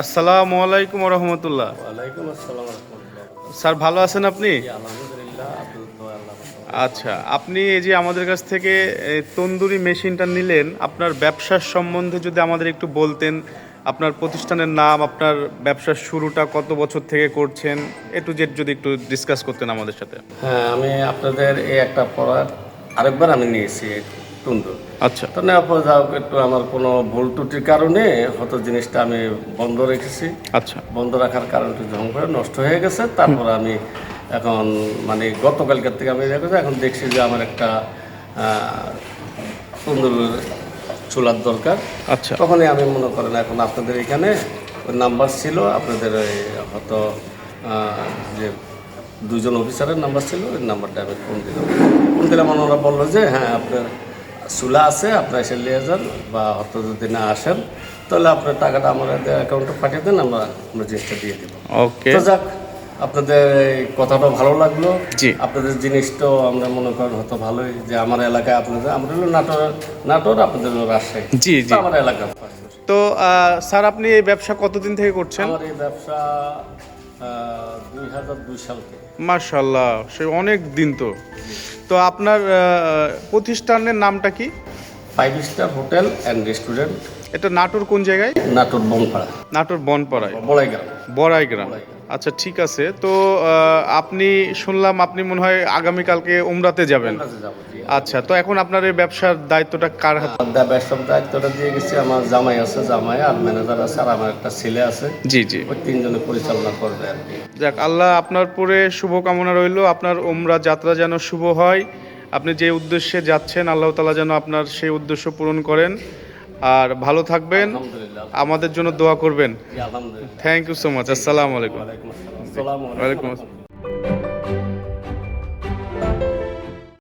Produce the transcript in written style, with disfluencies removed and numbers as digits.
আসসালামু আলাইকুম রহমতুল্লাহ। ওয়ালাইকুম আসসালাম রাহমাতুল্লাহ। স্যার ভালো আছেন আপনি? জি, আলহামদুলিল্লাহ, আপনার দোয়ায় আল্লাহ পাক। আচ্ছা, আপনি এই যে আমাদের কাছ থেকে এই তন্দুরি মেশিনটা নিলেন, আপনার ব্যবসার সম্বন্ধে যদি আমাদের একটু বলতেন, আপনার প্রতিষ্ঠানের নাম, আপনার ব্যবসার শুরুটা কত বছর থেকে করছেন, এ টু জেড যদি একটু ডিসকাস করতেন আমাদের সাথে। হ্যাঁ, আমি আপনাদের এই একটা পড়ার আরেকবার আমি নিয়েছি তন্দুর। আচ্ছা তো নেওয়ার পর যাও একটু আমার কোনো ভুল ত্রুটির কারণে হয়তো জিনিসটা আমি বন্ধ রেখেছি। আচ্ছা বন্ধ রাখার কারণটা যখন করে নষ্ট হয়ে গেছে, তারপর আমি এখন মানে গতকালকের থেকে আমি দেখেছি, এখন দেখছি যে আমার একটা তন্দুর চুলার দরকার। আচ্ছা তখনই আমি মনে করেন এখন আপনাদের এখানে ওই নাম্বার ছিল, আপনাদের ওই হয়তো যে দুজন অফিসারের নাম্বার ছিল, ওই নাম্বারটা আমি ফোন দিলাম ওনারা বললো যে হ্যাঁ আপনার চুলা আছে, আপনার এসে নিয়ে যান, বা হয়তো যদি না আসেন তাহলে আপনার টাকাটা আমাদের অ্যাকাউন্টে পাঠিয়ে দেন, আমরা জিনিসটা দিয়ে দেবো। ওকে তো যাক, আপনাদের এই কথাটা ভালো লাগলো। জি আপনাদের জিনিসটাও আমরা মনে করেন হয়তো ভালোই, যে আমার এলাকায় আপনাদের, আমরা হলো নাটোর, আপনাদের হলো রাজশাহী। জি তো জি। আমার এলাকার তো স্যার আপনি এই ব্যবসা কতদিন থেকে করছেন? আমার এই ব্যবসা 2002 সাল থেকে। মাশাআল্লাহ, সে অনেক দিন তো। তো আপনার প্রতিষ্ঠানের নামটা কি? 5 স্টার হোটেল অ্যান্ড রেস্টুরেন্ট, এটা নাটোর কোন জায়গায়? নাটোর বনপাড়া, নাটোর বনপাড়ায়, বড়াইগ্রাম। বড়াইগ্রাম। আচ্ছা ঠিক আছে। তো আপনি শুনলাম আপনি মনে হয় আগামীকালকে উমরাতে যাবেন। যাবো, জি। আচ্ছা, তো এখন আপনার এই ব্যবসার দায়িত্বটা কার হাতে? ব্যবসার দায়িত্বটা দিয়ে গেছি, আমার জামাই আছে, জামাই আর ম্যানেজার আছে, আর আমার একটা ছেলে আছে। জি জি। ওই তিনজনে পরিচালনা করবে আর কি। যাক, আল্লাহ আপনার পরে শুভকামনা রইল, আপনার উমরা যাত্রা যেন শুভ হয়। আপনি যে উদ্দেশ্যে যাচ্ছেন আল্লাহ তাআলা যেন আপনার সেই উদ্দেশ্য পূরণ করেন। আর ভালো থাকবেন, আলহামদুলিল্লাহ, আমাদের জন্য দোয়া করবেন। জি, আলহামদুলিল্লাহ। Thank you so much. আসসালামু আলাইকুম। ওয়ালাইকুম আসসালাম। আসসালামু ওয়ালাইকুম আলাইকুম। আসসালাম।